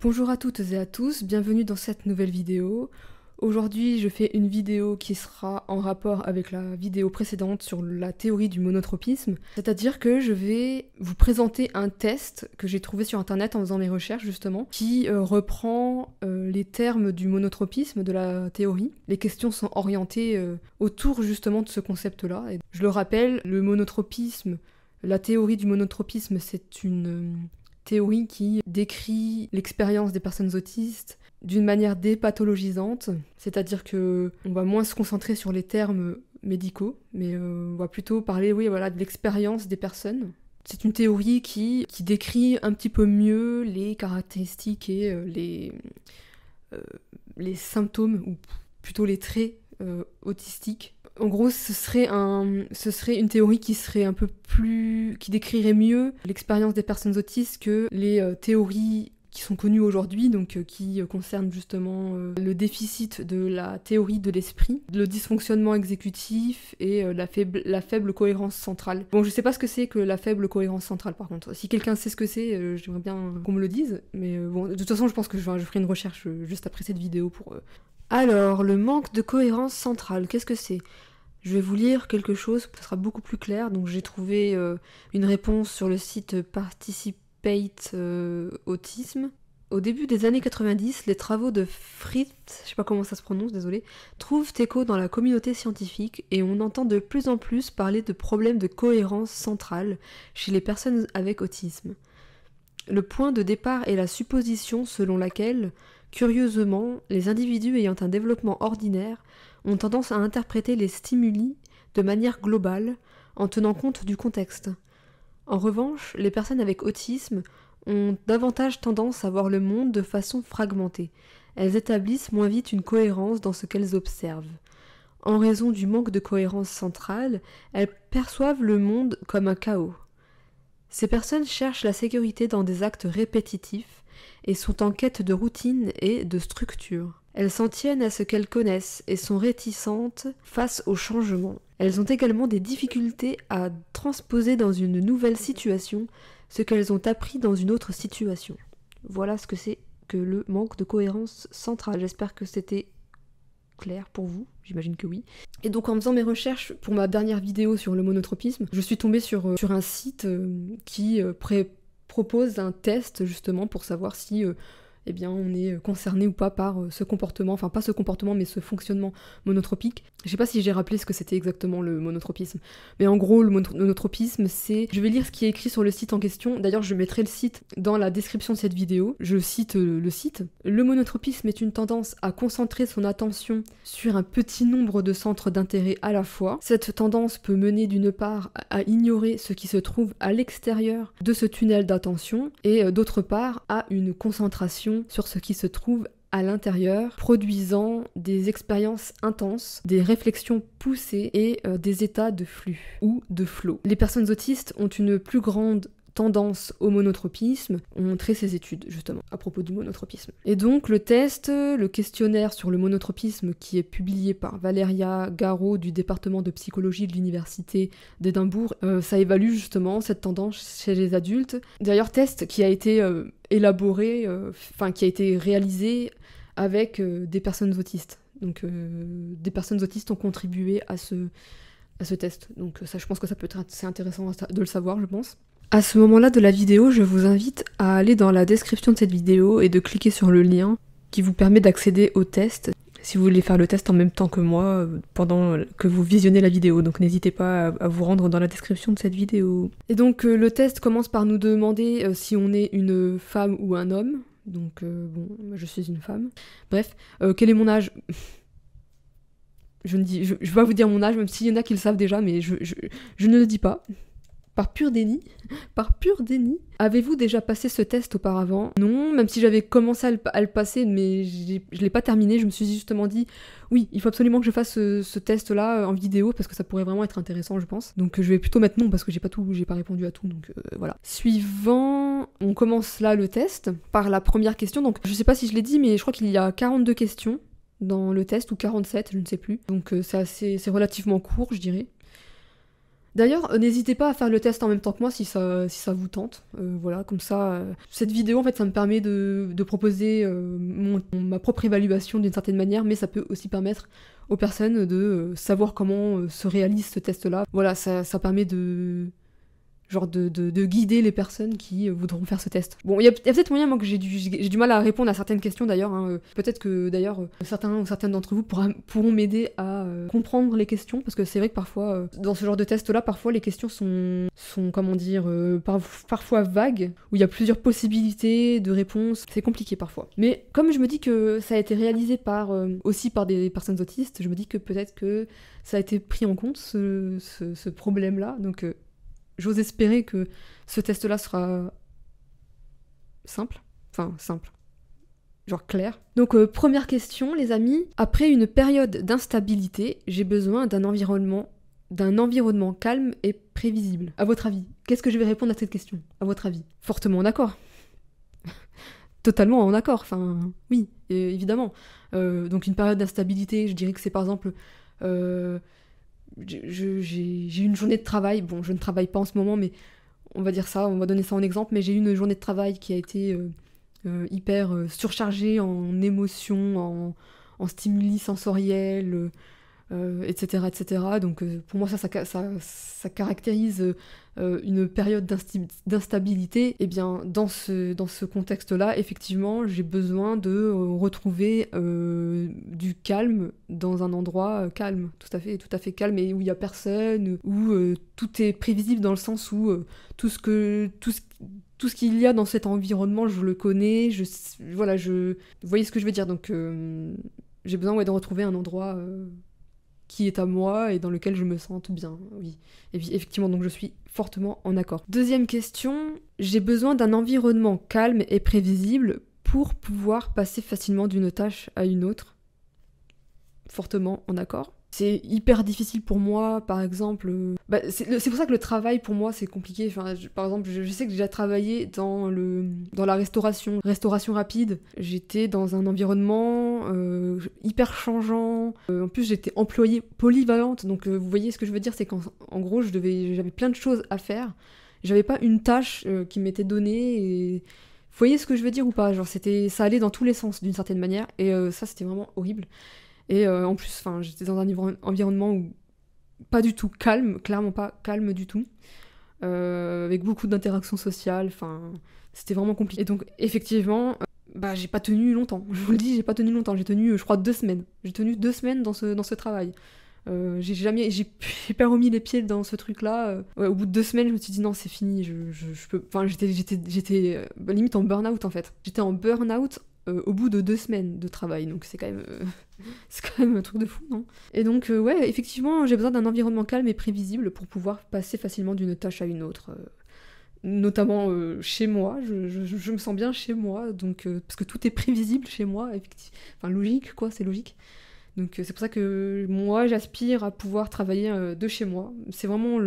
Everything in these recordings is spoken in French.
Bonjour à toutes et à tous, bienvenue dans cette nouvelle vidéo. Aujourd'hui, je fais une vidéo qui sera en rapport avec la vidéo précédente sur la théorie du monotropisme. C'est-à-dire que je vais vous présenter un test que j'ai trouvé sur internet en faisant mes recherches justement, qui reprend les termes du monotropisme de la théorie. Les questions sont orientées autour justement de ce concept-là. Et je le rappelle, le monotropisme, la théorie du monotropisme, c'est une théorie qui décrit l'expérience des personnes autistes d'une manière dépathologisante, c'est-à-dire que on va moins se concentrer sur les termes médicaux, mais on va plutôt parler, de l'expérience des personnes. C'est une théorie qui décrit un petit peu mieux les caractéristiques et les symptômes, ou plutôt les traits autistiques. En gros, ce serait une théorie qui serait un peu plus, qui décrirait mieux l'expérience des personnes autistes que les théories qui sont connues aujourd'hui, donc qui concernent justement le déficit de la théorie de l'esprit, le dysfonctionnement exécutif et la faible cohérence centrale. Bon, je sais pas ce que c'est que la faible cohérence centrale par contre. Si quelqu'un sait ce que c'est, j'aimerais bien qu'on me le dise, mais bon, de toute façon, je pense que je ferai une recherche juste après cette vidéo pour... Alors, le manque de cohérence centrale, qu'est-ce que c'est ? Je vais vous lire quelque chose, ça sera beaucoup plus clair. Donc j'ai trouvé une réponse sur le site Participate Autisme. Au début des années 90, les travaux de Fritz, je sais pas comment ça se prononce, désolé, trouvent écho dans la communauté scientifique et on entend de plus en plus parler de problèmes de cohérence centrale chez les personnes avec autisme. Le point de départ est la supposition selon laquelle, curieusement, les individus ayant un développement ordinaire ont tendance à interpréter les stimuli de manière globale en tenant compte du contexte. En revanche, les personnes avec autisme ont davantage tendance à voir le monde de façon fragmentée. Elles établissent moins vite une cohérence dans ce qu'elles observent. En raison du manque de cohérence centrale, elles perçoivent le monde comme un chaos. Ces personnes cherchent la sécurité dans des actes répétitifs et sont en quête de routine et de structure. Elles s'en tiennent à ce qu'elles connaissent et sont réticentes face au changement. Elles ont également des difficultés à transposer dans une nouvelle situation ce qu'elles ont appris dans une autre situation. Voilà ce que c'est que le manque de cohérence centrale. J'espère que c'était clair pour vous, j'imagine que oui. Et donc en faisant mes recherches pour ma dernière vidéo sur le monotropisme, je suis tombée sur un site qui propose un test justement pour savoir si on est concerné ou pas par ce comportement, enfin pas ce comportement mais ce fonctionnement monotropique. Je sais pas si j'ai rappelé ce que c'était exactement le monotropisme, mais en gros le monotropisme c'est... Je vais lire ce qui est écrit sur le site en question, d'ailleurs je mettrai le site dans la description de cette vidéo, je cite le site. Le monotropisme est une tendance à concentrer son attention sur un petit nombre de centres d'intérêt à la fois. Cette tendance peut mener d'une part à ignorer ce qui se trouve à l'extérieur de ce tunnel d'attention et d'autre part à une concentration sur ce qui se trouve à l'intérieur, produisant des expériences intenses, des réflexions poussées et des états de flux ou de flow. Les personnes autistes ont une plus grande tendance au monotropisme, ont montré ces études justement à propos du monotropisme. Et donc le test, le questionnaire sur le monotropisme qui est publié par Valéria Garot du département de psychologie de l'université d'Édimbourg, ça évalue justement cette tendance chez les adultes. D'ailleurs test qui a été élaboré, qui a été réalisé avec des personnes autistes. Donc des personnes autistes ont contribué à ce test. Donc ça, je pense que ça peut être assez intéressant de le savoir, je pense. À ce moment-là de la vidéo, je vous invite à aller dans la description de cette vidéo et de cliquer sur le lien qui vous permet d'accéder au test, si vous voulez faire le test en même temps que moi pendant que vous visionnez la vidéo. Donc n'hésitez pas à vous rendre dans la description de cette vidéo. Et donc le test commence par nous demander si on est une femme ou un homme. Donc je suis une femme. Bref, quel est mon âge ? Je vais pas vous dire mon âge, même s'il y en a qui le savent déjà, mais je ne le dis pas. Par pur déni. Avez-vous déjà passé ce test auparavant ? Non, même si j'avais commencé à le passer, mais je l'ai pas terminé, je me suis justement dit, oui, il faut absolument que je fasse ce test-là en vidéo, parce que ça pourrait vraiment être intéressant, je pense. Donc je vais plutôt mettre non, parce que j'ai pas répondu à tout, donc voilà. Suivant, on commence là le test, par la première question. Donc je sais pas si je l'ai dit, mais je crois qu'il y a 42 questions dans le test, ou 47, je ne sais plus. Donc c'est relativement court, je dirais. D'ailleurs, n'hésitez pas à faire le test en même temps que moi si ça vous tente. Voilà, comme ça, cette vidéo, en fait, ça me permet de proposer ma propre évaluation d'une certaine manière, mais ça peut aussi permettre aux personnes de savoir comment se réalise ce test-là. Voilà, ça permet de guider les personnes qui voudront faire ce test. Bon, il y a peut-être moyen, moi, que j'ai du mal à répondre à certaines questions, d'ailleurs. Hein. Peut-être que, d'ailleurs, certains ou certaines d'entre vous pourront m'aider à comprendre les questions, parce que c'est vrai que parfois, dans ce genre de test-là, parfois, les questions sont comment dire, parfois vagues, où il y a plusieurs possibilités de réponses. C'est compliqué, parfois. Mais comme je me dis que ça a été réalisé aussi par des personnes autistes, je me dis que peut-être que ça a été pris en compte, ce problème-là, donc... J'ose espérer que ce test-là sera simple. Enfin, simple. Genre clair. Donc, première question, les amis. Après une période d'instabilité, j'ai besoin d'un environnement calme et prévisible. À votre avis, qu'est-ce que je vais répondre à cette question? À votre avis? Fortement en accord. Totalement en accord. Enfin, oui, évidemment. Donc, une période d'instabilité, je dirais que c'est par exemple... j'ai eu une journée de travail, bon je ne travaille pas en ce moment mais on va dire ça, on va donner ça en exemple, mais j'ai eu une journée de travail qui a été hyper surchargée en émotions, en stimuli sensoriels, etc., etc. Donc pour moi ça caractérise une période d'instabilité. Et bien dans ce contexte-là, effectivement, j'ai besoin de retrouver du calme dans un endroit calme, tout à fait calme, et où il n'y a personne, où tout est prévisible dans le sens où tout ce qu'il y a dans cet environnement, je le connais, vous voyez ce que je veux dire. Donc j'ai besoin de retrouver un endroit qui est à moi et dans lequel je me sente bien, oui. Et puis effectivement, donc je suis fortement en accord. Deuxième question, j'ai besoin d'un environnement calme et prévisible pour pouvoir passer facilement d'une tâche à une autre. Fortement en accord. C'est hyper difficile pour moi, par exemple... c'est pour ça que le travail, pour moi, c'est compliqué. Enfin, par exemple, je sais que j'ai déjà travaillé dans la restauration rapide. J'étais dans un environnement hyper changeant. En plus, j'étais employée polyvalente. Donc, vous voyez ce que je veux dire, c'est qu'en gros, j'avais plein de choses à faire. J'avais pas une tâche qui m'était donnée. Et... Vous voyez ce que je veux dire ou pas? Genre, ça allait dans tous les sens, d'une certaine manière. Et ça, c'était vraiment horrible. Et en plus, j'étais dans un environnement où pas du tout calme, clairement pas calme du tout, avec beaucoup d'interactions sociales, c'était vraiment compliqué. Et donc, effectivement, j'ai pas tenu longtemps, je vous le dis, j'ai pas tenu longtemps, j'ai tenu, je crois, 2 semaines. J'ai tenu 2 semaines dans ce travail. J'ai pas remis les pieds dans ce truc-là. Au bout de 2 semaines, je me suis dit non, c'est fini, je peux... j'étais limite en burn-out, en fait. J'étais en burn-out au bout de 2 semaines de travail, donc c'est quand même un truc de fou, non? Et donc, ouais, effectivement, j'ai besoin d'un environnement calme et prévisible pour pouvoir passer facilement d'une tâche à une autre. Notamment chez moi, je me sens bien chez moi, donc, parce que tout est prévisible chez moi, logique, quoi, c'est logique. Donc c'est pour ça que moi, j'aspire à pouvoir travailler de chez moi. C'est vraiment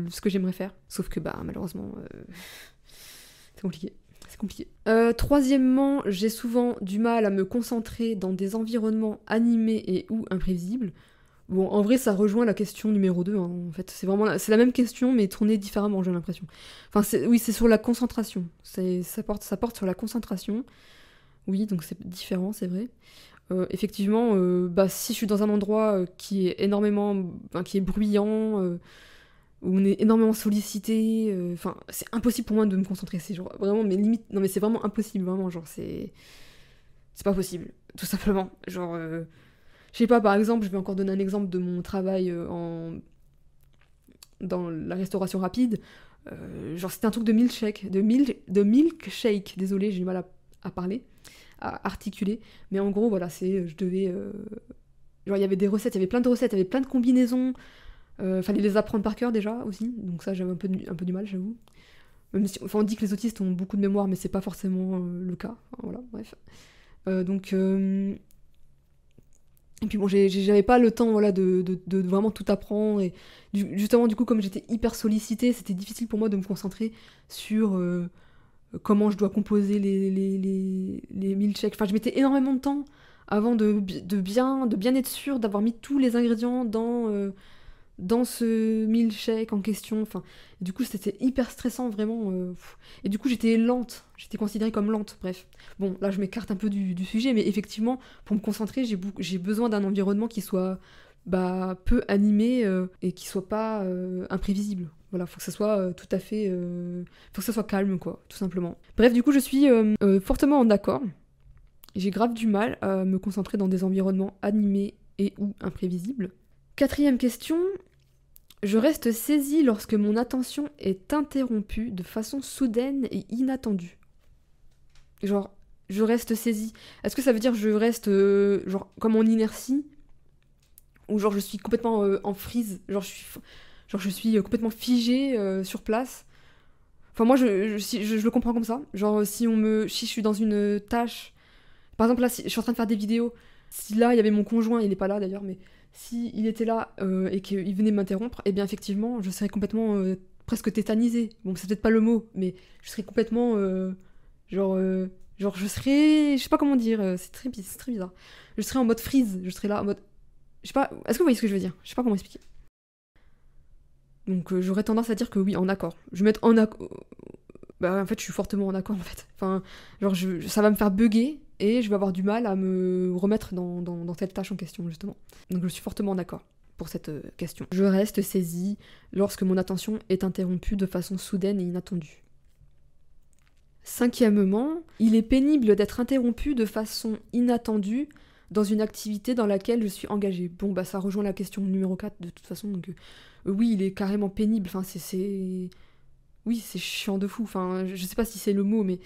ce que j'aimerais faire. Sauf que, malheureusement, c'est compliqué. C'est compliqué. Troisièmement, j'ai souvent du mal à me concentrer dans des environnements animés et ou imprévisibles. Bon, en vrai, ça rejoint la question numéro 2, hein, en fait. C'est la même question, mais tournée différemment, j'ai l'impression. C'est sur la concentration. Ça porte sur la concentration. Oui, donc c'est différent, c'est vrai. Effectivement, si je suis dans un endroit qui est qui est bruyant, où on est énormément sollicité, c'est impossible pour moi de me concentrer. C'est genre vraiment, mais limite, non mais c'est vraiment impossible, vraiment, genre c'est pas possible, tout simplement. Genre, je sais pas, par exemple, je vais encore donner un exemple de mon travail dans la restauration rapide. Genre c'était un truc de milkshake, désolé, j'ai du mal à parler, à articuler, mais en gros voilà, je devais genre il y avait des recettes, il y avait plein de recettes, il y avait plein de combinaisons, fallait les apprendre par cœur déjà aussi, donc ça j'avais un peu du mal, j'avoue. Même si, on dit que les autistes ont beaucoup de mémoire, mais c'est pas forcément le cas, voilà, bref. Et puis bon, j'avais pas le temps, voilà, de vraiment tout apprendre, et justement, du coup, comme j'étais hyper sollicitée, c'était difficile pour moi de me concentrer sur comment je dois composer les milkshakes. Enfin, je mettais énormément de temps avant de bien être sûre d'avoir mis tous les ingrédients dans ce milkshake en question. Enfin, du coup, c'était hyper stressant, vraiment. Et du coup, j'étais lente. J'étais considérée comme lente, bref. Bon, là, je m'écarte un peu du sujet, mais effectivement, pour me concentrer, j'ai besoin d'un environnement qui soit peu animé et qui soit pas imprévisible. Voilà, faut que ça soit tout à fait... faut que ça soit calme, quoi, tout simplement. Bref, du coup, je suis fortement en accord. J'ai grave du mal à me concentrer dans des environnements animés et ou imprévisibles. 4e question. Je reste saisie lorsque mon attention est interrompue de façon soudaine et inattendue. Genre, je reste saisie. Est-ce que ça veut dire je reste, genre, comme en inertie? Ou genre je suis complètement en freeze? Genre je suis complètement figée sur place? Enfin, moi, je le comprends comme ça. Genre, si je suis dans une tâche... Par exemple, là, si je suis en train de faire des vidéos. Si là, il y avait mon conjoint, il n'est pas là d'ailleurs, mais si il était là et qu'il venait m'interrompre, eh bien, effectivement, je serais complètement presque tétanisée. Bon, c'est peut-être pas le mot, mais je serais complètement... genre, je serais... Je sais pas comment dire, c'est très bizarre. Je serais en mode freeze, je serais là en mode... Je sais pas, est-ce que vous voyez ce que je veux dire? Je sais pas comment expliquer. Donc j'aurais tendance à dire que oui, en accord. Je vais mettre en accord... Bah en fait, je suis fortement en accord en fait. Enfin, genre, ça va me faire bugger et je vais avoir du mal à me remettre dans cette tâche en question, justement. Donc je suis fortement en accord pour cette question. Je reste saisie lorsque mon attention est interrompue de façon soudaine et inattendue. 5e, il est pénible d'être interrompu de façon inattendue dans une activité dans laquelle je suis engagée. Bon, bah ça rejoint la question numéro 4 de toute façon, donc oui, il est carrément pénible, enfin oui, c'est chiant de fou, enfin je sais pas si c'est le mot, mais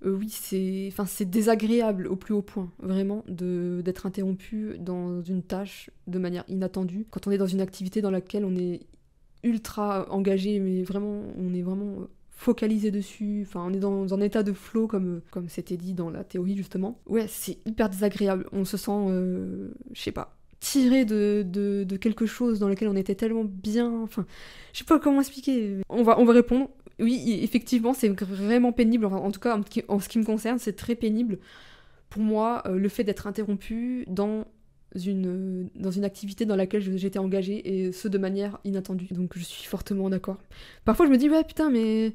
oui, c'est désagréable au plus haut point, vraiment, d'être interrompu dans une tâche de manière inattendue, quand on est dans une activité dans laquelle on est ultra engagé, mais vraiment, on est vraiment focalisé dessus, enfin on est dans un état de flow comme c'était dit dans la théorie justement. Ouais, c'est hyper désagréable, on se sent, je sais pas, tiré de quelque chose dans lequel on était tellement bien, enfin, je sais pas comment expliquer. On va répondre. Oui, effectivement, c'est vraiment pénible, enfin, en tout cas en ce qui me concerne, c'est très pénible. Pour moi, le fait d'être interrompu dans une activité dans laquelle j'étais engagée, et ce de manière inattendue. Donc je suis fortement d'accord. Parfois je me dis, ouais putain, mais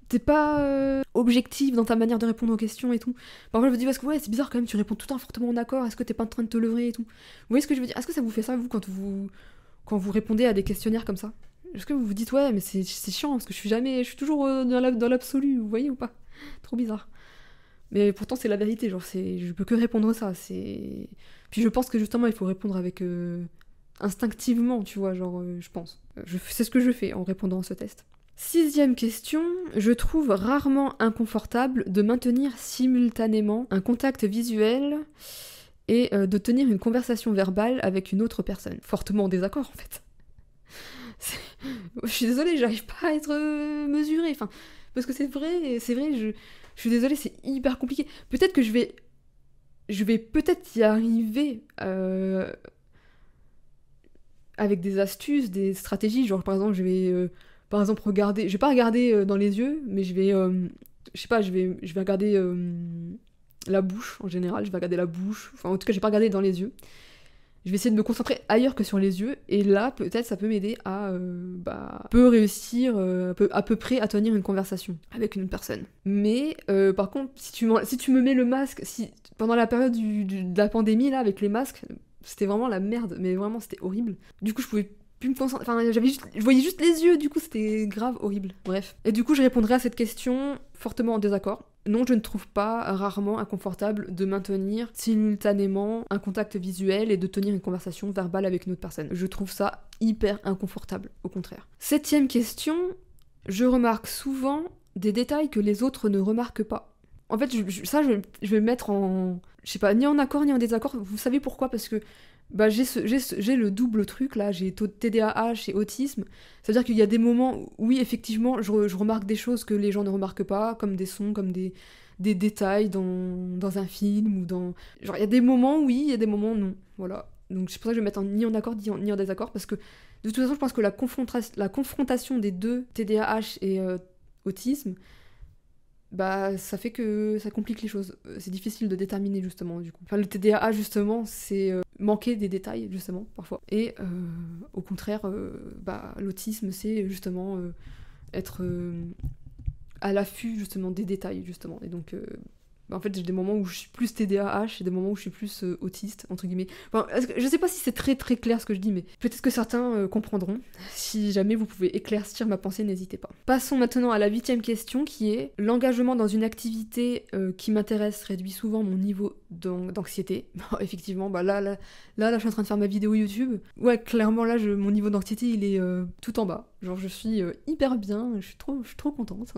t'es pas objectif dans ta manière de répondre aux questions et tout. Parfois je me dis, parce que ouais, c'est bizarre quand même, tu réponds tout le temps fortement en accord, est-ce que t'es pas en train de te leurrer et tout. Vous voyez ce que je veux dire? Est-ce que ça vous fait ça, vous, quand vous répondez à des questionnaires comme ça? Est-ce que vous vous dites, ouais, mais c'est chiant, parce que je suis toujours dans l'absolu, vous voyez ou pas? Trop bizarre. Mais pourtant, c'est la vérité, genre, je peux que répondre ça, c'est... Puis je pense que justement, il faut répondre avec... instinctivement, tu vois, genre, je pense. C'est ce que je fais en répondant à ce test. 6e question, je trouve rarement inconfortable de maintenir simultanément un contact visuel et de tenir une conversation verbale avec une autre personne. Fortement en désaccord, en fait. Je suis désolée, j'arrive pas à être mesurée, enfin... Parce que c'est vrai, je suis désolée, c'est hyper compliqué. Peut-être que je vais peut-être y arriver avec des astuces, des stratégies. Genre, par exemple, je vais regarder... Je vais pas regarder dans les yeux, mais je vais... je sais pas, je vais regarder la bouche, en général. Je vais regarder la bouche. Enfin, en tout cas, je vais pas regarder dans les yeux. Je vais essayer de me concentrer ailleurs que sur les yeux, et là, peut-être, ça peut m'aider à réussir à peu près à tenir une conversation avec une personne. Mais, par contre, si tu me mets le masque, pendant la période de la pandémie, là, avec les masques, c'était vraiment la merde, mais vraiment, c'était horrible. Du coup, je pouvais plus me concentrer, enfin, je voyais juste les yeux, du coup, c'était grave horrible. Bref. Et du coup, je répondrai à cette question fortement en désaccord. Non, je ne trouve pas rarement inconfortable de maintenir simultanément un contact visuel et de tenir une conversation verbale avec une autre personne. Je trouve ça hyper inconfortable, au contraire. 7e question, je remarque souvent des détails que les autres ne remarquent pas. En fait, je vais me mettre en... Je sais pas, ni en accord ni en désaccord. Vous savez pourquoi? Parce que j'ai le double truc là, j'ai TDAH et autisme. C'est-à-dire qu'il y a des moments où, oui, effectivement, je remarque des choses que les gens ne remarquent pas, comme des sons, comme des détails dans un film, ou dans... Genre, il y a des moments oui, il y a des moments non. Voilà. Donc c'est pour ça que je vais mettre ni en accord ni en désaccord, parce que de toute façon, je pense que la confrontation des deux, TDAH et autisme, ça fait que ça complique les choses. C'est difficile de déterminer, justement, du coup. Enfin, le TDAH, justement, c'est manquer des détails, justement, parfois. Et au contraire, l'autisme, c'est justement être à l'affût, justement, des détails, justement. Et donc, en fait, j'ai des moments où je suis plus TDAH et des moments où je suis plus autiste, entre guillemets. Enfin, je sais pas si c'est très très clair ce que je dis, mais peut-être que certains comprendront. Si jamais vous pouvez éclaircir ma pensée, n'hésitez pas. Passons maintenant à la 8e question, qui est: l'engagement dans une activité qui m'intéresse réduit souvent mon niveau d'anxiété. Effectivement, là, je suis en train de faire ma vidéo YouTube. Ouais, clairement, là, mon niveau d'anxiété, il est tout en bas. Genre, je suis hyper bien, je suis trop contente.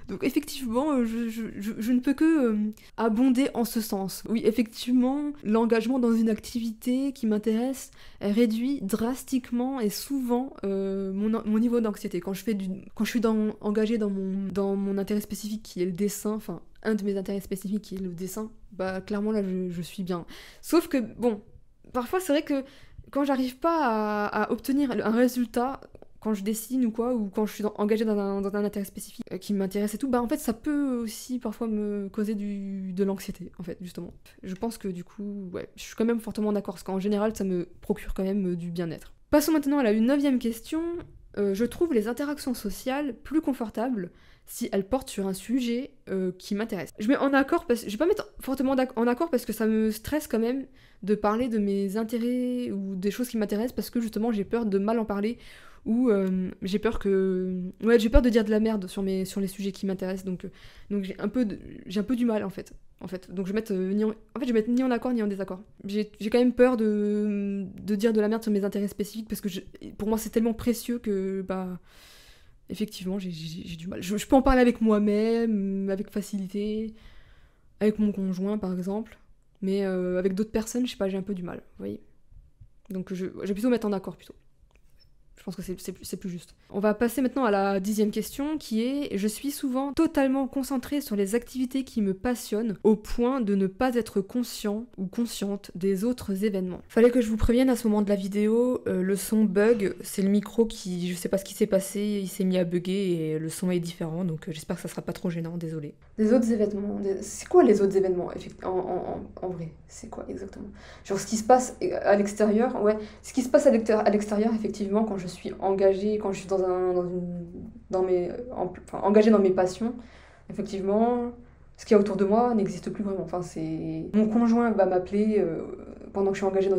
Donc, effectivement, je ne peux que abonder en ce sens. Oui, effectivement, l'engagement dans une activité qui m'intéresse réduit drastiquement et souvent mon niveau d'anxiété. Quand je suis engagée dans mon intérêt spécifique qui est le dessin, enfin, un de mes intérêts spécifiques qui est le dessin, bah clairement là je suis bien. Sauf que, bon, parfois c'est vrai que quand j'arrive pas à obtenir un résultat, quand je dessine ou quoi, ou quand je suis engagée dans un intérêt spécifique qui m'intéresse et tout, bah en fait ça peut aussi parfois me causer de l'anxiété, en fait, justement. Je pense que du coup, ouais, je suis quand même fortement d'accord, parce qu'en général ça me procure quand même du bien-être. Passons maintenant à la 9e question. Je trouve les interactions sociales plus confortables si elles portent sur un sujet qui m'intéresse. Je mets en accord, je vais pas mettre fortement en accord parce que ça me stresse quand même de parler de mes intérêts ou des choses qui m'intéressent, parce que justement j'ai peur de mal en parler, ou j'ai peur de dire de la merde sur les sujets qui m'intéressent, donc j'ai un peu du mal en fait. Donc je vais mettre ni en accord ni en désaccord. J'ai quand même peur de dire de la merde sur mes intérêts spécifiques, parce que pour moi c'est tellement précieux que effectivement j'ai du mal. Je peux en parler avec moi-même, avec facilité, avec mon conjoint par exemple, mais avec d'autres personnes, je sais pas, j'ai un peu du mal, vous voyez. Donc je vais plutôt mettre en accord plutôt. Je pense que c'est plus juste. On va passer maintenant à la 10e question, qui est: je suis souvent totalement concentrée sur les activités qui me passionnent au point de ne pas être conscient ou consciente des autres événements. Fallait que je vous prévienne à ce moment de la vidéo, le son bug, c'est le micro qui, je sais pas ce qui s'est passé, il s'est mis à bugger et le son est différent, donc j'espère que ça sera pas trop gênant, désolé. Les autres événements, c'est quoi les autres événements en vrai? C'est quoi exactement? Genre ce qui se passe à l'extérieur, ouais, ce qui se passe à l'extérieur, effectivement, quand je suis engagée, quand je suis engagée dans mes passions, effectivement, ce qu'il y a autour de moi n'existe plus vraiment. Enfin, mon conjoint va m'appeler pendant que je suis engagée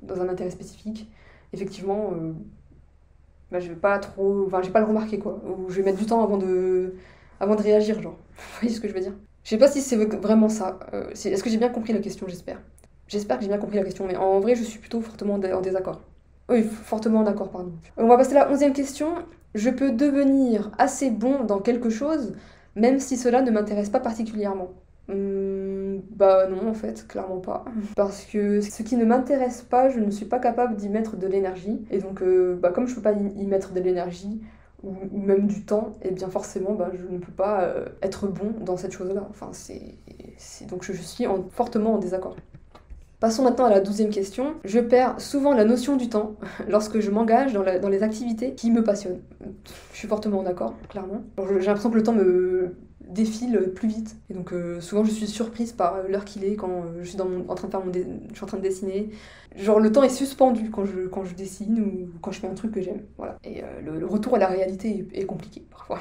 dans un intérêt spécifique. Effectivement, je vais pas trop, j'ai pas le remarquer quoi. Ou je vais mettre du temps avant de réagir, genre. Vous voyez ce que je veux dire? Je sais pas si c'est vraiment ça. Est-ce que j'ai bien compris la question? J'espère. J'espère que j'ai bien compris la question, mais en vrai, je suis plutôt fortement en désaccord. Oui, fortement en accord, pardon. On va passer à la 11e question. Je peux devenir assez bon dans quelque chose, même si cela ne m'intéresse pas particulièrement. Non, en fait, clairement pas. Parce que ce qui ne m'intéresse pas, je ne suis pas capable d'y mettre de l'énergie. Et donc, comme je peux pas y mettre de l'énergie, ou même du temps, et bien forcément, je ne peux pas être bon dans cette chose-là. Enfin, donc je suis fortement en désaccord. Passons maintenant à la 12e question. Je perds souvent la notion du temps lorsque je m'engage dans les activités qui me passionnent. Je suis fortement en accord, clairement. J'ai l'impression que le temps me défile plus vite. Et donc souvent je suis surprise par l'heure qu'il est quand je suis en train de dessiner. Genre le temps est suspendu quand je dessine ou quand je fais un truc que j'aime. Voilà. Et le retour à la réalité est compliqué parfois.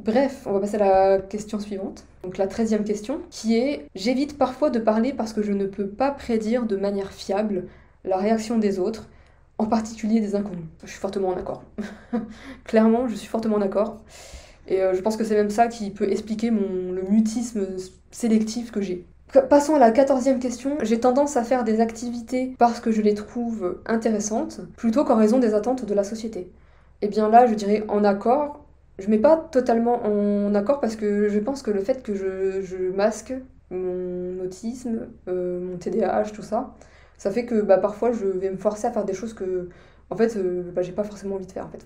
Bref, on va passer à la question suivante. Donc la 13e question, qui est: j'évite parfois de parler parce que je ne peux pas prédire de manière fiable la réaction des autres, en particulier des inconnus. Je suis fortement en accord. Clairement, je suis fortement en accord. Et je pense que c'est même ça qui peut expliquer le mutisme sélectif que j'ai. Passons à la 14e question. J'ai tendance à faire des activités parce que je les trouve intéressantes, plutôt qu'en raison des attentes de la société. Et bien là, je dirais en accord. Je mets pas totalement en accord parce que je pense que le fait que je masque mon autisme, mon TDAH, tout ça, ça fait que parfois je vais me forcer à faire des choses que en fait j'ai pas forcément envie de faire en fait,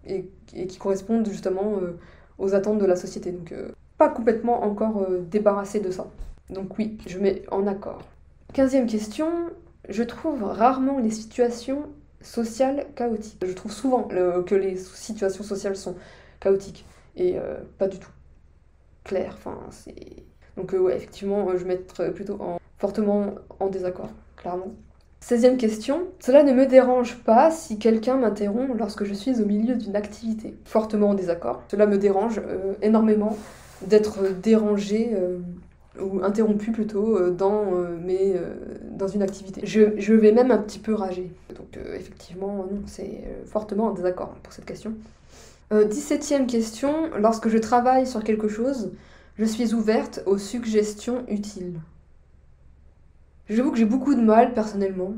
et qui correspondent justement aux attentes de la société. Donc pas complètement encore débarrassée de ça. Donc oui, je mets en accord. 15e question, je trouve rarement les situations sociales chaotiques. Je trouve souvent que les situations sociales sont chaotiques et pas du tout clair. Donc ouais, effectivement, je vais mettre plutôt fortement en désaccord, clairement. 16e question. Cela ne me dérange pas si quelqu'un m'interrompt lorsque je suis au milieu d'une activité. Fortement en désaccord. Cela me dérange énormément d'être dérangée ou interrompu plutôt dans une activité. Je vais même un petit peu rager. Donc effectivement, non, c'est fortement en désaccord pour cette question. 17e question. Lorsque je travaille sur quelque chose, je suis ouverte aux suggestions utiles. J'avoue que j'ai beaucoup de mal, personnellement.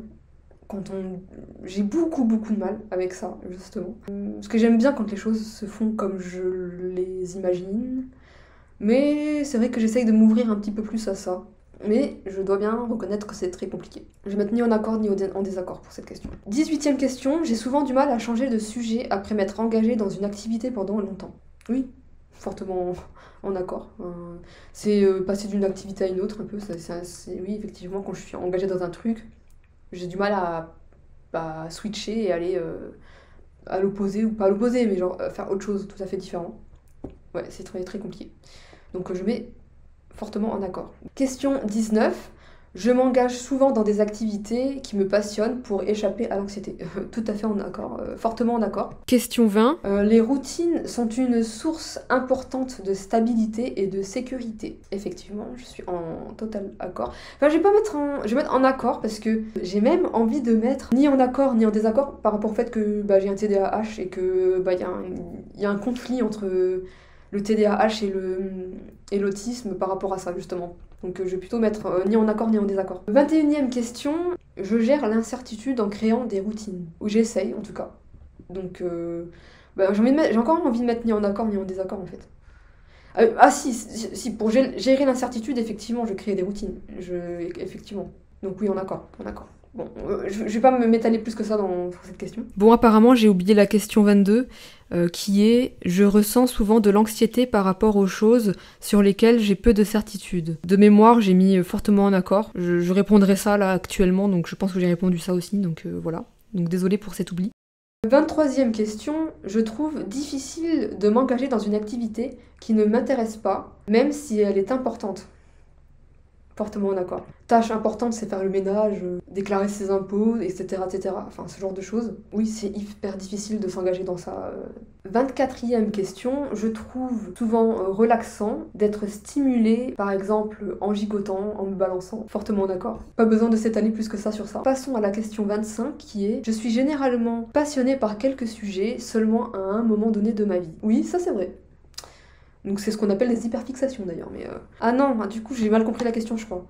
J'ai beaucoup de mal avec ça, justement. Parce que j'aime bien quand les choses se font comme je les imagine. Mais c'est vrai que j'essaye de m'ouvrir un petit peu plus à ça. Mais je dois bien reconnaître que c'est très compliqué. Je vais mettre ni en accord ni en désaccord pour cette question. 18e question. J'ai souvent du mal à changer de sujet après m'être engagée dans une activité pendant longtemps. Oui, fortement en accord. C'est passer d'une activité à une autre un peu. Oui, effectivement, quand je suis engagée dans un truc, j'ai du mal à switcher et aller à l'opposé, ou pas à l'opposé, mais genre faire autre chose tout à fait différent. Ouais, c'est très compliqué. Donc je mets fortement en accord. Question 19. Je m'engage souvent dans des activités qui me passionnent pour échapper à l'anxiété. Tout à fait en accord, fortement en accord. Question 20. Les routines sont une source importante de stabilité et de sécurité. Effectivement, je suis en total accord. Enfin, je vais mettre en accord parce que j'ai même envie de mettre ni en accord ni en désaccord par rapport au fait que j'ai un TDAH et que y a un conflit entre le TDAH et l'autisme par rapport à ça, justement. Donc je vais plutôt mettre ni en accord ni en désaccord. 21e question. Je gère l'incertitude en créant des routines. Ou j'essaye, en tout cas. Donc j'ai encore envie de mettre ni en accord ni en désaccord, en fait. Si, pour gérer l'incertitude, effectivement, je crée des routines. Effectivement. Donc oui, en accord. Bon, je vais pas m'étaler plus que ça sur cette question. Bon, apparemment, j'ai oublié la question 22, qui est « Je ressens souvent de l'anxiété par rapport aux choses sur lesquelles j'ai peu de certitude ». De mémoire, j'ai mis fortement en accord. Je répondrai ça, là, actuellement, donc je pense que j'ai répondu ça aussi, donc voilà. Donc désolée pour cet oubli. 23e question. Je trouve difficile de m'engager dans une activité qui ne m'intéresse pas, même si elle est importante. Fortement en accord. Tâche importante, c'est faire le ménage, déclarer ses impôts, etc., etc. Enfin, ce genre de choses. Oui, c'est hyper difficile de s'engager dans ça. 24e question. Je trouve souvent relaxant d'être stimulé, par exemple en gigotant, en me balançant. Fortement en accord. Pas besoin de s'étaler plus que ça sur ça. Passons à la question 25 qui est « Je suis généralement passionnée par quelques sujets seulement à un moment donné de ma vie ». Oui, ça c'est vrai. Donc c'est ce qu'on appelle les hyperfixations d'ailleurs. Mais Ah non, du coup j'ai mal compris la question je crois.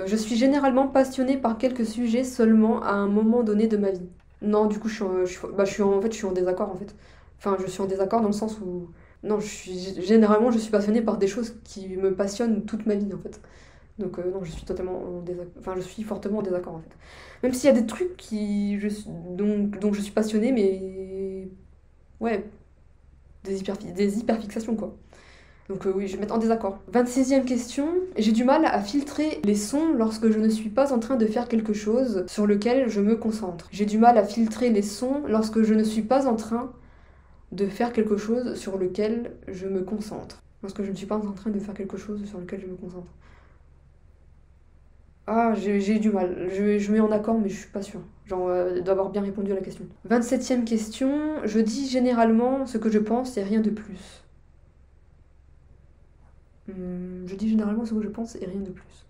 Je suis généralement passionnée par quelques sujets seulement à un moment donné de ma vie. Non, du coup je suis en désaccord en fait. Enfin je suis en désaccord dans le sens où... Non, généralement je suis passionnée par des choses qui me passionnent toute ma vie en fait. Donc non, je suis totalement en désaccord. Enfin je suis fortement en désaccord en fait. Même s'il y a des trucs dont je suis passionnée, mais... Ouais, des hyperfixations quoi. Donc oui, je vais mettre en désaccord. 26e question. J'ai du mal à filtrer les sons lorsque je ne suis pas en train de faire quelque chose sur lequel je me concentre. J'ai du mal à filtrer les sons lorsque je ne suis pas en train de faire quelque chose sur lequel je me concentre. Lorsque je ne suis pas en train de faire quelque chose sur lequel je me concentre. Ah, j'ai du mal. Je mets en accord, mais je suis pas sûre. Genre, d'avoir bien répondu à la question. 27e question. Je dis généralement ce que je pense et rien de plus. Je dis généralement ce que je pense et rien de plus.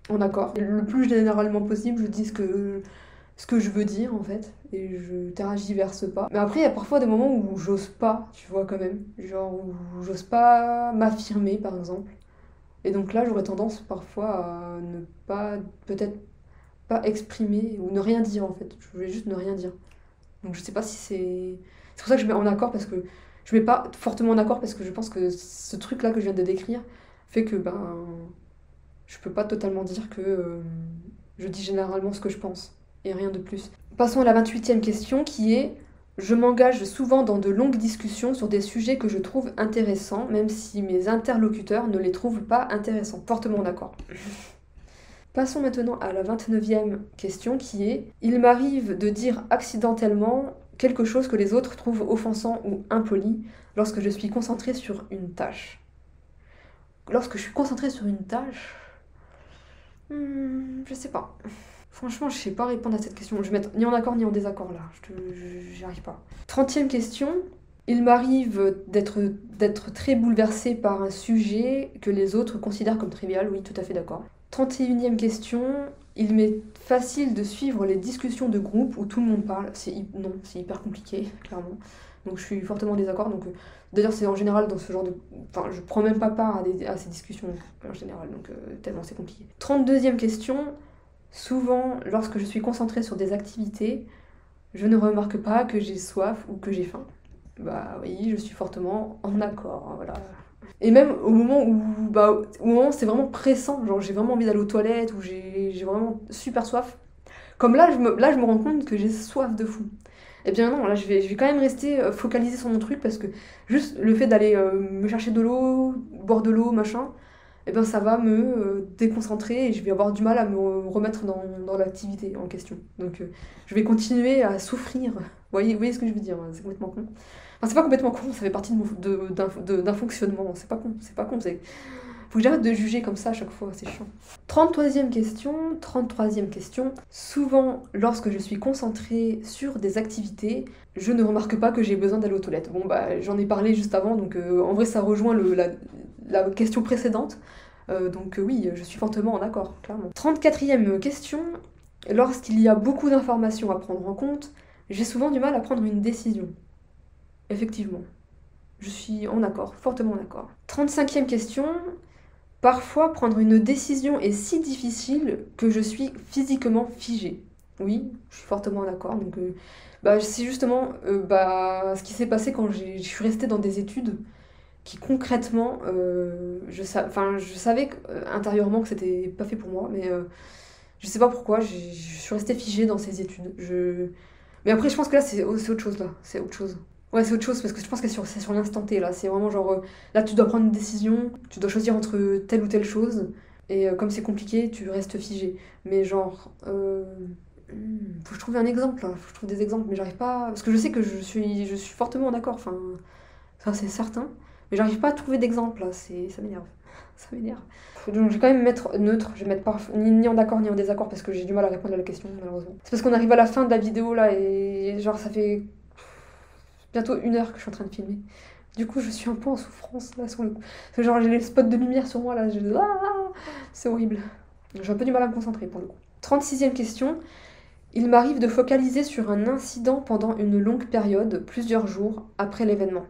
En accord. Le plus généralement possible, je dis ce que je veux dire en fait, et je tergiverse pas. Mais après, il y a parfois des moments où j'ose pas, tu vois, quand même. Genre où j'ose pas m'affirmer, par exemple. Et donc là, j'aurais tendance parfois à ne pas, peut-être pas exprimer, ou ne rien dire en fait. Je voulais juste ne rien dire. Donc je sais pas si c'est... C'est pour ça que je mets en accord, parce que... Je mets pas fortement en accord, parce que je pense que ce truc-là que je viens de décrire fait que, je peux pas totalement dire que je dis généralement ce que je pense, et rien de plus. Passons à la 28e question, qui est « Je m'engage souvent dans de longues discussions sur des sujets que je trouve intéressants, même si mes interlocuteurs ne les trouvent pas intéressants. » Fortement en accord. Passons maintenant à la 29e question, qui est « Il m'arrive de dire accidentellement quelque chose que les autres trouvent offensant ou impoli lorsque je suis concentrée sur une tâche. » Lorsque je suis concentrée sur une tâche... je sais pas. Franchement, je sais pas répondre à cette question. Je vais mettre ni en accord ni en désaccord là. J'y arrive pas. 30e question. Il m'arrive d'être très bouleversée par un sujet que les autres considèrent comme trivial. Oui, tout à fait d'accord. 31e question. Il m'est facile de suivre les discussions de groupe où tout le monde parle. Non, c'est hyper compliqué, clairement. Donc je suis fortement en désaccord. Donc, d'ailleurs, c'est en général dans ce genre de... Enfin, je prends même pas part à ces discussions en général. Donc tellement c'est compliqué. 32e question. Souvent, lorsque je suis concentrée sur des activités, je ne remarque pas que j'ai soif ou que j'ai faim. Bah oui, je suis fortement en accord, hein, voilà. Et même au moment où c'est vraiment pressant, genre j'ai vraiment envie d'aller aux toilettes, ou j'ai vraiment super soif. Comme là, je me rends compte que j'ai soif de fou. Eh bien non, là je vais quand même rester focalisée sur mon truc, parce que juste le fait d'aller me chercher de l'eau, boire de l'eau, machin, eh ben ça va me déconcentrer et je vais avoir du mal à me remettre dans l'activité en question. Donc je vais continuer à souffrir. Vous voyez ce que je veux dire, hein, c'est complètement con. Enfin, c'est pas complètement con, ça fait partie d'un fonctionnement. C'est pas con, Faut que j'arrête de juger comme ça à chaque fois, c'est chiant. 33e question. Souvent, lorsque je suis concentrée sur des activités, je ne remarque pas que j'ai besoin d'aller aux toilettes. Bon, bah, j'en ai parlé juste avant, donc en vrai, ça rejoint la question précédente. Donc oui, je suis fortement en accord, clairement. 34e question. Lorsqu'il y a beaucoup d'informations à prendre en compte, j'ai souvent du mal à prendre une décision. Effectivement. Je suis en accord, fortement en accord. 35e question. Parfois, prendre une décision est si difficile que je suis physiquement figée. Oui, je suis fortement en accord. Donc, c'est justement ce qui s'est passé quand je suis restée dans des études qui concrètement, je savais intérieurement que c'était pas fait pour moi, mais je sais pas pourquoi, je suis restée figée dans ces études. Mais après, je pense que là, c'est autre chose, là. C'est autre chose. Ouais, c'est autre chose, parce que je pense que c'est sur l'instant T, là. C'est vraiment genre, là, tu dois prendre une décision, tu dois choisir entre telle ou telle chose, et comme c'est compliqué, tu restes figé. Mais genre, faut que je trouve un exemple, là. Faut que je trouve des exemples, mais j'arrive pas... Parce que je sais que je suis fortement en accord, enfin, ça, c'est certain. Mais j'arrive pas à trouver d'exemple, là. Ça m'énerve. Ça m'énerve. Donc, je vais quand même mettre neutre, je vais mettre pas ni en accord ni en désaccord, parce que j'ai du mal à répondre à la question, malheureusement. C'est parce qu'on arrive à la fin de la vidéo, là, et genre, ça fait bientôt 1 heure que je suis en train de filmer. Du coup, je suis un peu en souffrance, là, sur le coup. Parce que genre, j'ai les spots de lumière sur moi, là, c'est horrible. J'ai un peu du mal à me concentrer, pour le coup. 36e question. Il m'arrive de focaliser sur un incident pendant une longue période, plusieurs jours, après l'événement.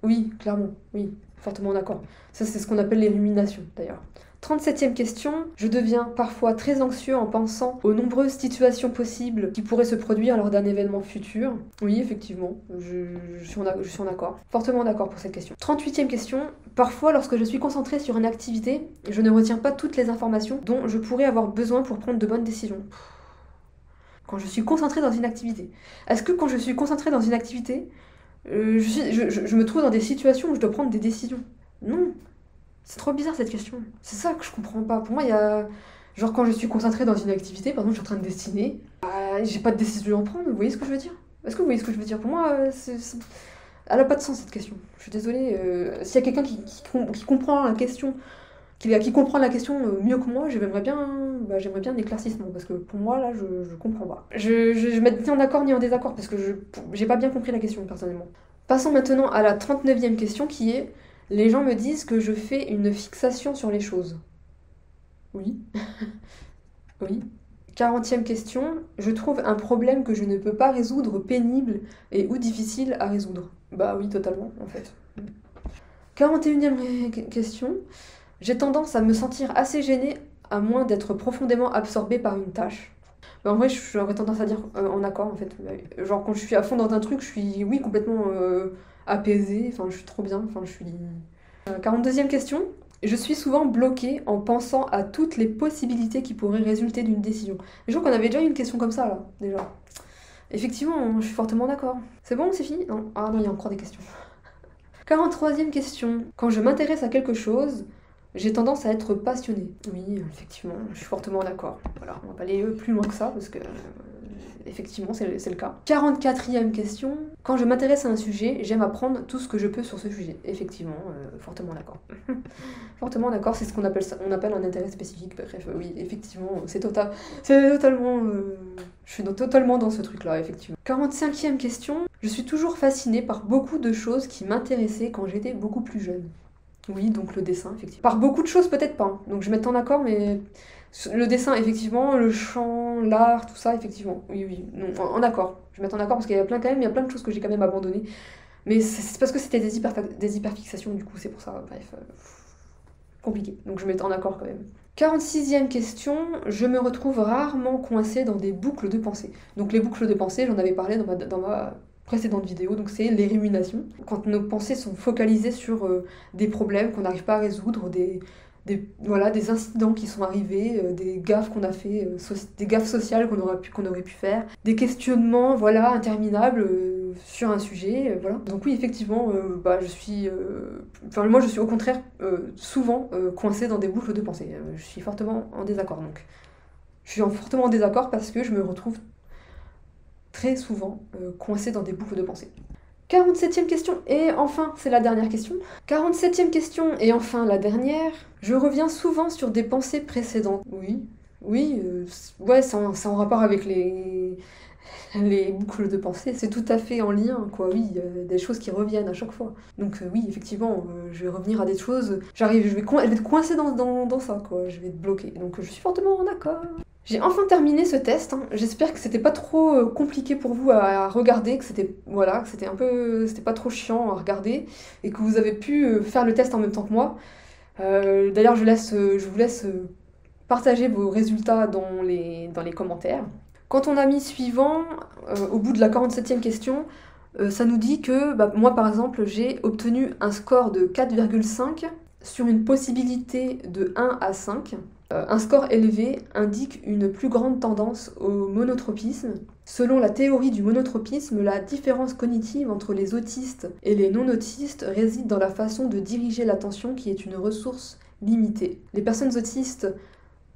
Oui, clairement, oui, fortement d'accord. Ça, c'est ce qu'on appelle les ruminations, d'ailleurs. 37e question. Je deviens parfois très anxieux en pensant aux nombreuses situations possibles qui pourraient se produire lors d'un événement futur. Oui, effectivement, je suis en accord. Fortement d'accord pour cette question. 38e question. Parfois, lorsque je suis concentrée sur une activité, je ne retiens pas toutes les informations dont je pourrais avoir besoin pour prendre de bonnes décisions. Quand je suis concentrée dans une activité. Est-ce que quand je suis concentrée dans une activité, je me trouve dans des situations où je dois prendre des décisions? Non. C'est trop bizarre cette question. C'est ça que je comprends pas. Pour moi, il y a... Genre quand je suis concentrée dans une activité, par exemple, je suis en train de dessiner, j'ai pas de décision à prendre, vous voyez ce que je veux dire? Est-ce que vous voyez ce que je veux dire? Pour moi, elle a pas de sens cette question. Je suis désolée. S'il y a quelqu'un qui comprend la question, qui comprend la question mieux que moi, j'aimerais bien un éclaircissement, parce que pour moi, là, je comprends pas. Je mets ni en accord ni en désaccord, parce que j'ai pas bien compris la question, personnellement. Passons maintenant à la 39e question, qui est... Les gens me disent que je fais une fixation sur les choses. Oui. Oui. 40e question. Je trouve un problème que je ne peux pas résoudre pénible et ou difficile à résoudre. Bah oui, totalement, en fait. 41e question. J'ai tendance à me sentir assez gênée à moins d'être profondément absorbée par une tâche. Bah en vrai, j'aurais tendance à dire en accord, en fait. Genre, quand je suis à fond dans un truc, je suis, oui, complètement apaisée. Enfin, je suis trop bien. Enfin, je suis... 42e question. Je suis souvent bloquée en pensant à toutes les possibilités qui pourraient résulter d'une décision. Je crois qu'on avait déjà eu une question comme ça, là, déjà. Effectivement, je suis fortement d'accord. C'est bon, c'est fini? Non. Ah non, il y a encore des questions. 43e question. Quand je m'intéresse à quelque chose, j'ai tendance à être passionnée. Oui, effectivement, je suis fortement d'accord. Voilà, on va pas aller plus loin que ça, parce que effectivement, c'est le cas. 44e question. Quand je m'intéresse à un sujet, j'aime apprendre tout ce que je peux sur ce sujet. Effectivement, fortement d'accord. Fortement d'accord, c'est ce qu'on appelle, on appelle un intérêt spécifique. Bref, oui, effectivement, c'est totalement... je suis totalement dans ce truc-là, effectivement. 45e question. Je suis toujours fascinée par beaucoup de choses qui m'intéressaient quand j'étais beaucoup plus jeune. Oui, donc le dessin, effectivement. Par beaucoup de choses, peut-être pas. Donc je vais mettre en accord, mais... Le dessin, effectivement, le chant, l'art, tout ça, effectivement. Oui, non, en accord. Je vais mettre en accord parce qu'il y a plein de choses que j'ai quand même abandonnées. Mais c'est parce que c'était des hyperfixations, du coup, c'est pour ça. Bref, compliqué. Donc je vais mettre en accord quand même. 46e question. Je me retrouve rarement coincée dans des boucles de pensée. Donc les boucles de pensée, j'en avais parlé dans ma précédente vidéo, donc c'est les ruminations. Quand nos pensées sont focalisées sur des problèmes qu'on n'arrive pas à résoudre, des incidents qui sont arrivés, des gaffes qu'on a fait, des gaffes sociales qu'on aurait pu faire, des questionnements interminables sur un sujet, voilà. Donc oui, effectivement, moi je suis au contraire souvent coincée dans des boucles de pensée. Je suis fortement en désaccord donc. Je suis fortement en désaccord parce que je me retrouve très souvent coincée dans des boucles de pensée. 47e question, et enfin, c'est la dernière question. 47e question, et enfin la dernière. Je reviens souvent sur des pensées précédentes. Oui, c'est en rapport avec les boucles de pensée. C'est tout à fait en lien, quoi. Oui, des choses qui reviennent à chaque fois. Donc oui, effectivement, je vais revenir à des choses. Je vais être coincée dans ça, quoi. Je vais être bloquée. Donc je suis fortement en accord. J'ai enfin terminé ce test, hein. J'espère que c'était pas trop compliqué pour vous à regarder, que c'était pas trop chiant à regarder et que vous avez pu faire le test en même temps que moi. D'ailleurs, je vous laisse partager vos résultats dans les commentaires. Quand on a mis suivant, au bout de la 47e question, ça nous dit que moi par exemple j'ai obtenu un score de 4,5 sur une possibilité de 1 à 5. Un score élevé indique une plus grande tendance au monotropisme. Selon la théorie du monotropisme, la différence cognitive entre les autistes et les non-autistes réside dans la façon de diriger l'attention qui est une ressource limitée. Les personnes autistes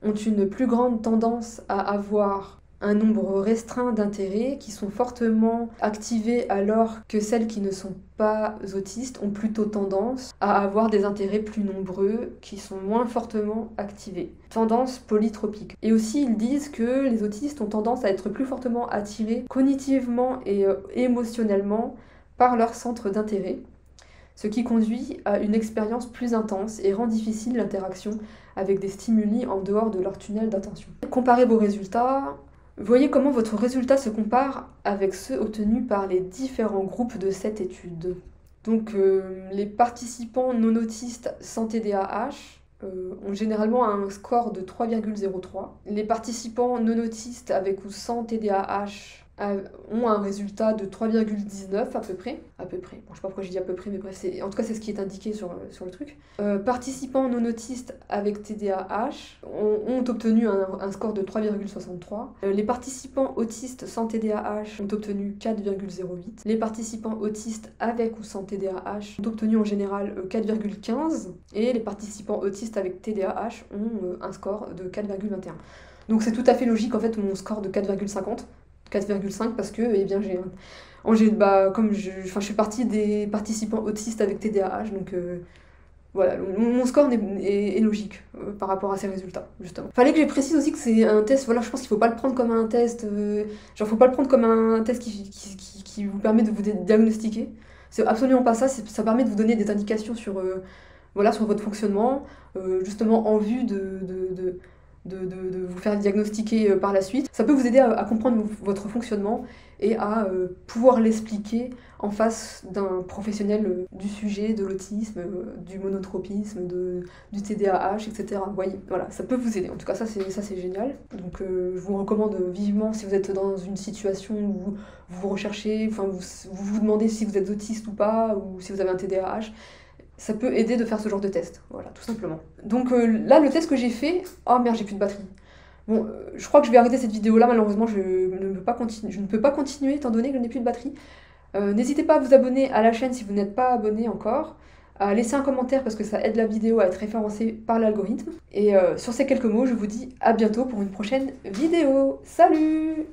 ont une plus grande tendance à avoir un nombre restreint d'intérêts qui sont fortement activés alors que celles qui ne sont pas autistes ont plutôt tendance à avoir des intérêts plus nombreux qui sont moins fortement activés. Tendance polytropique. Et aussi ils disent que les autistes ont tendance à être plus fortement attirés cognitivement et émotionnellement par leur centre d'intérêt, ce qui conduit à une expérience plus intense et rend difficile l'interaction avec des stimuli en dehors de leur tunnel d'attention. Comparez vos résultats. Voyez comment votre résultat se compare avec ceux obtenus par les différents groupes de cette étude. Donc les participants non autistes sans TDAH ont généralement un score de 3,03. Les participants non autistes avec ou sans TDAH ont un résultat de 3,19 à peu près. Bon, je sais pas pourquoi j'ai dit à peu près, mais bref, en tout cas c'est ce qui est indiqué sur le truc. Participants non autistes avec TDAH ont obtenu un score de 3,63. Les participants autistes sans TDAH ont obtenu 4,08. Les participants autistes avec ou sans TDAH ont obtenu en général 4,15. Et les participants autistes avec TDAH ont un score de 4,21. Donc c'est tout à fait logique en fait mon score de 4,50. 4,5 parce que je fais partie des participants autistes avec TDAH, donc voilà, mon score est logique par rapport à ces résultats, justement. Fallait que je précise aussi que c'est un test, voilà, je pense qu'il faut pas le prendre comme un test, faut pas le prendre comme un test qui vous permet de vous diagnostiquer. C'est absolument pas ça, ça permet de vous donner des indications sur votre fonctionnement, justement en vue de vous faire diagnostiquer par la suite. Ça peut vous aider à comprendre votre fonctionnement et à pouvoir l'expliquer en face d'un professionnel du sujet, de l'autisme, du monotropisme, du TDAH, etc. Voyez, voilà, ça peut vous aider. En tout cas, ça c'est génial. Donc je vous recommande vivement, si vous êtes dans une situation où vous recherchez, vous vous demandez si vous êtes autiste ou pas, ou si vous avez un TDAH, ça peut aider de faire ce genre de test, voilà, tout simplement. Donc là, le test que j'ai fait... Oh merde, j'ai plus de batterie. Bon, je crois que je vais arrêter cette vidéo-là, malheureusement, je ne peux pas continuer étant donné que je n'ai plus de batterie. N'hésitez pas à vous abonner à la chaîne si vous n'êtes pas abonné encore, à laisser un commentaire parce que ça aide la vidéo à être référencée par l'algorithme. Et sur ces quelques mots, je vous dis à bientôt pour une prochaine vidéo. Salut!